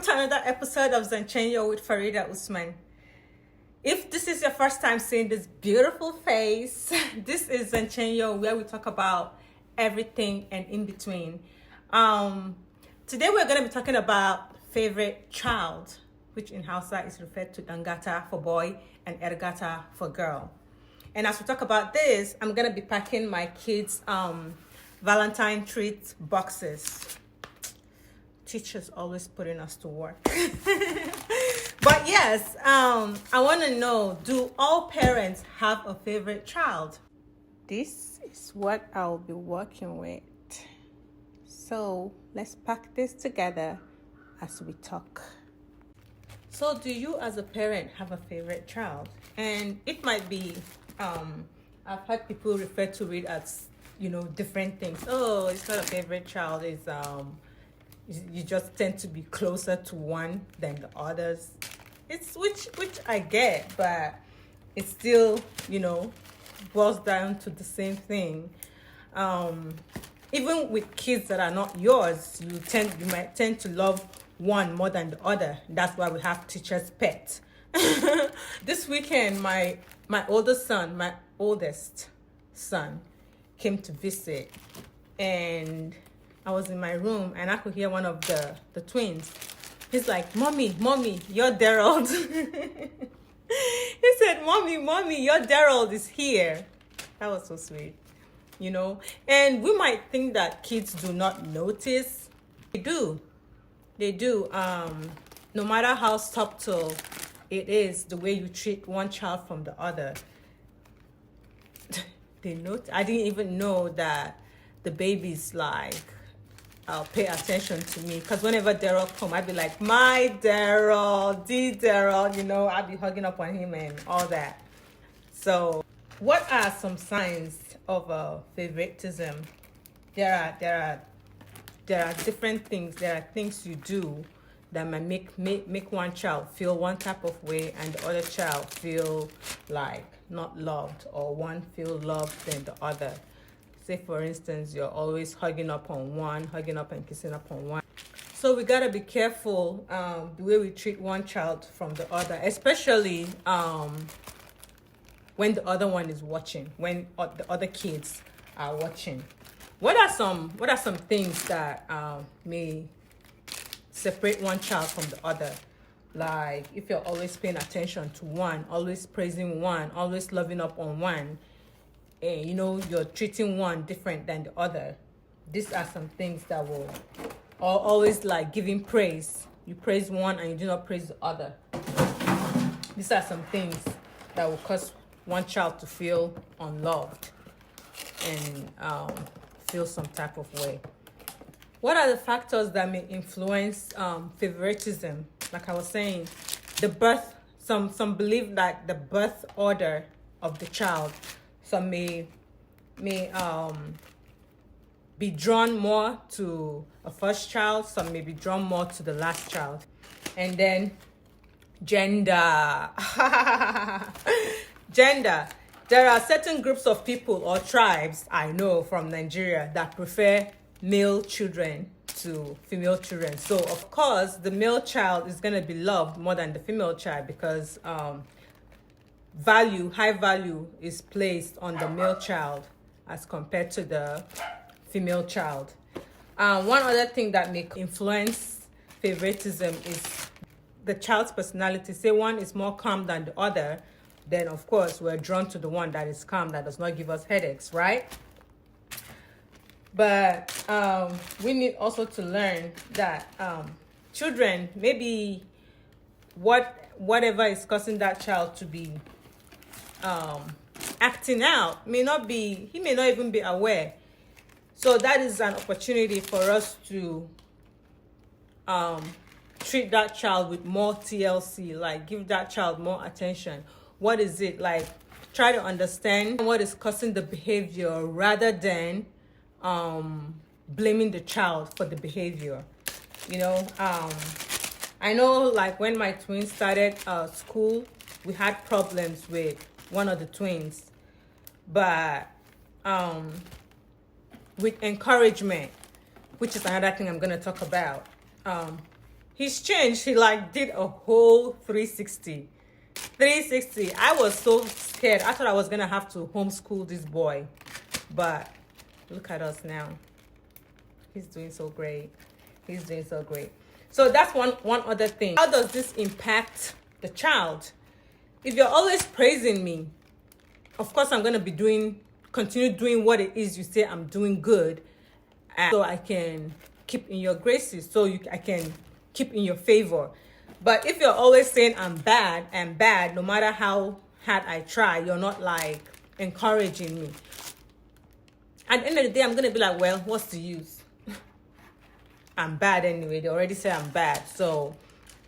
to another episode of Zanchenyo with Farida Usman. If this is your first time seeing this beautiful face, this is Zanchenyo, where we talk about everything and in between. Today we're going to be talking about favorite child, which in Hausa is referred to DANGATA for boy and ERGATA for girl. And as we talk about this, I'm going to be packing my kids' Valentine treat boxes. Teachers always putting us to work. But yes, I want to know, do all parents have a favorite child? This is what I'll be working with. So let's pack this together as we talk. So do you as a parent have a favorite child? And it might be, I've heard people refer to it as, different things. Oh, it's not a favorite child. It's, you just tend to be closer to one than the others. It's which I get, but it still, boils down to the same thing. Even with kids that are not yours, you might tend to love one more than the other. That's why we have teacher's pet. This weekend, my oldest son came to visit, and I was in my room and I could hear one of the twins. He's like, Mommy, your Daryl. He said, Mommy, your Daryl is here. That was so sweet, And we might think that kids do not notice. They do. No matter how subtle it is, the way you treat one child from the other. They notice. I didn't even know that the baby's like, pay attention to me, because whenever Daryl come, I'd be like, my Daryl, Daryl, I'd be hugging up on him and all that. So what are some signs of favoritism? There are different things. There are things you do that might make one child feel one type of way and the other child feel like not loved, or one feel loved than the other. Say, for instance, you're always hugging up and kissing up on one. So we gotta be careful the way we treat one child from the other, especially when the other one is watching, when the other kids are watching. What are some things that may separate one child from the other? Like if you're always paying attention to one, always praising one, always loving up on one, and you're treating one different than the other. These are some things that will always like giving praise. You praise one and you do not praise the other. These are some things that will cause one child to feel unloved and feel some type of way. What are the factors that may influence favoritism? Like I was saying, some believe that the birth order of the child. Some may be drawn more to a first child. Some may be drawn more to the last child. And then gender. Gender. There are certain groups of people or tribes I know from Nigeria that prefer male children to female children. So of course the male child is going to be loved more than the female child, because high value is placed on the male child as compared to the female child. One other thing that may influence favoritism is the child's personality. Say one is more calm than the other, then of course we're drawn to the one that is calm, that does not give us headaches, right? But we need also to learn that children, maybe whatever is causing that child to be acting out, he may not even be aware. So that is an opportunity for us to treat that child with more TLC, like give that child more attention. What is it like? Try to understand what is causing the behavior rather than blaming the child for the behavior. I know, like when my twins started school, we had problems with one of the twins, but with encouragement, which is another thing I'm going to talk about, He's changed. He like did a whole 360. 360. I was so scared. I thought I was gonna have to homeschool this boy. But look at us now. He's doing so great. He's doing so great. So that's one other thing. How does this impact the child? If you're always praising me, of course I'm gonna be continue doing what it is you say I'm doing good, so I can keep in your graces, I can keep in your favor. But if you're always saying I'm bad, no matter how hard I try, you're not like encouraging me. At the end of the day, I'm gonna be like, well, what's the use? I'm bad anyway. They already say I'm bad. So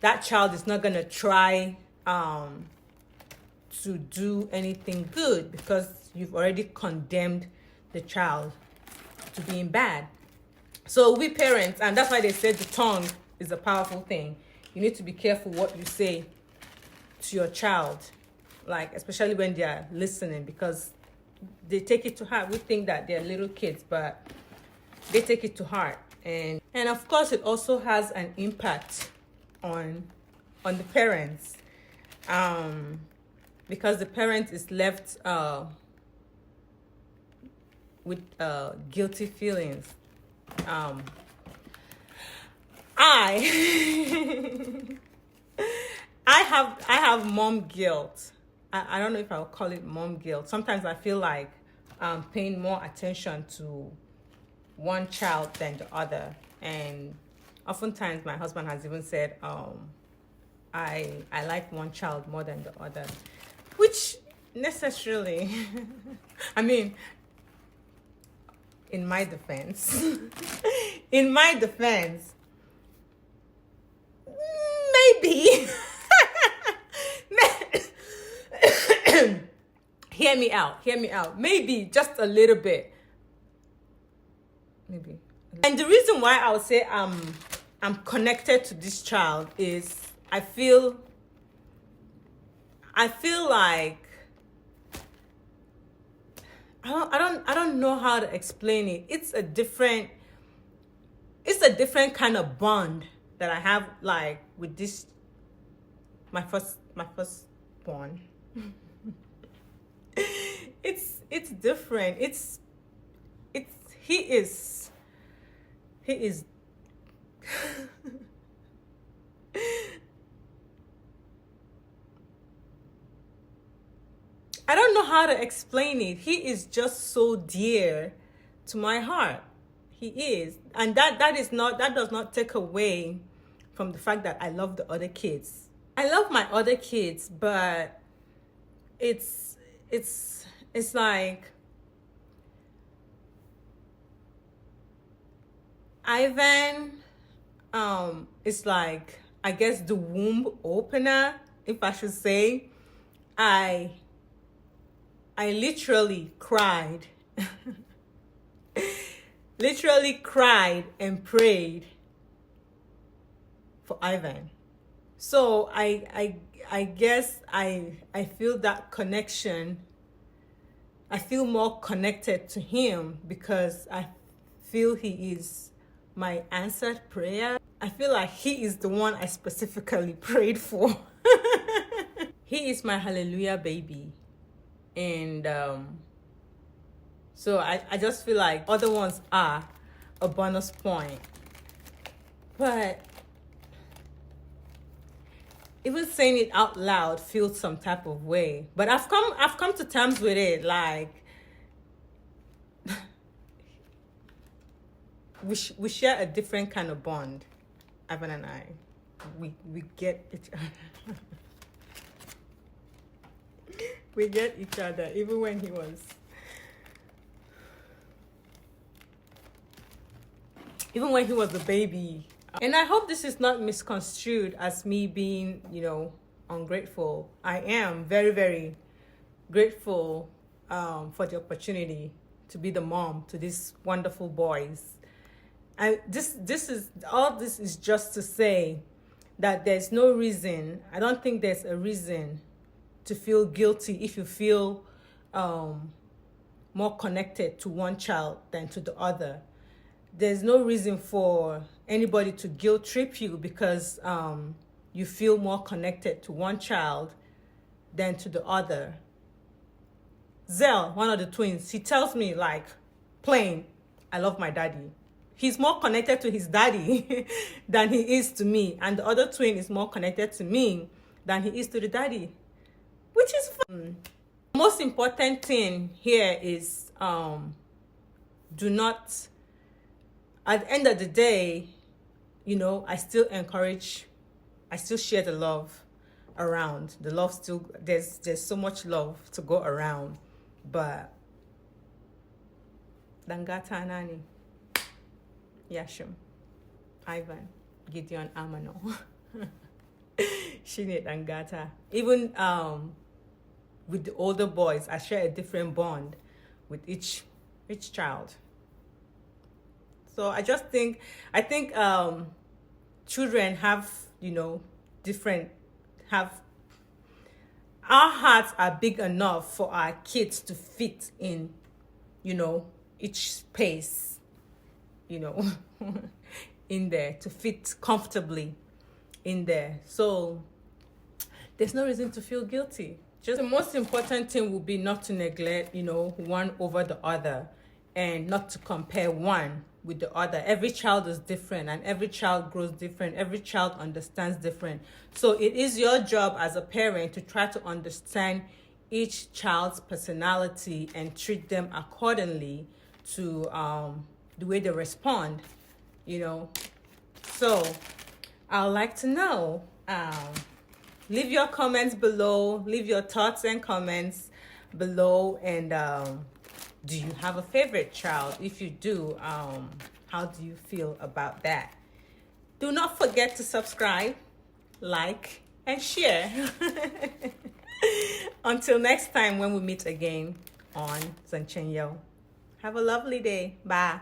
that child is not gonna try to do anything good because you've already condemned the child to being bad. So we parents, and that's why they say the tongue is a powerful thing. You need to be careful what you say to your child, like especially when they are listening, because they take it to heart. We think that they're little kids, but they take it to heart. And of course, it also has an impact on the parents, because the parent is left with guilty feelings. I have mom guilt. I don't know if I would call it mom guilt. Sometimes I feel like I'm paying more attention to one child than the other, and oftentimes my husband has even said I like one child more than the other, which necessarily I mean, in my defense maybe hear me out, maybe just a little bit, maybe. And the reason why I would say I'm connected to this child is I feel like I don't know how to explain it. It's a different kind of bond that I have, like, with this my firstborn. It's different. He is I don't know how to explain it. He is just so dear to my heart. He is. And that does not take away from the fact that I love the other kids. I love my other kids, but it's like Ivan is like, I guess, the womb opener, if I should say. I literally cried. Literally cried and prayed for Ivan. So I guess I feel that connection. I feel more connected to him because I feel he is my answered prayer. I feel like he is the one I specifically prayed for. He is my hallelujah baby. And so I just feel like other ones are a bonus point. But even saying it out loud feels some type of way. But I've come to terms with it. Like, we share a different kind of bond, Evan and I. We get each other. We get each other, even when he was a baby. And I hope this is not misconstrued as me being, ungrateful. I am very, very grateful for the opportunity to be the mom to these wonderful boys. And this is just to say that there's no reason, I don't think there's a reason to feel guilty if you feel more connected to one child than to the other. there's no reason for anybody to guilt trip you because you feel more connected to one child than to the other. Zell, one of the twins, he tells me like plain, I love my daddy. He's more connected to his daddy than he is to me. And the other twin is more connected to me than he is to the daddy, which is fun. The most important thing here is do not, at the end of the day, you know, I still share the love around. The love still, there's so much love to go around. But Dangata Nani, Yashim, Ivan, Gideon Amano, Shine Dangata. Even with the older boys, I share a different bond with each child. So I think children have, you know, our hearts are big enough for our kids to fit in, you know, each space, you know, in there, to fit comfortably in there. So there's no reason to feel guilty. Just the most important thing would be not to neglect, you know, one over the other, and not to compare one with the other. Every child is different, and every child grows different. Every child understands different. So it is your job as a parent to try to understand each child's personality and treat them accordingly to the way they respond, you know. So I'd like to know, leave your comments below, leave your thoughts and comments below, and do you have a favorite child? If you do, how do you feel about that? Do not forget to subscribe, like, and share. Until next time when we meet again on Zanchenyo. Have a lovely day. Bye.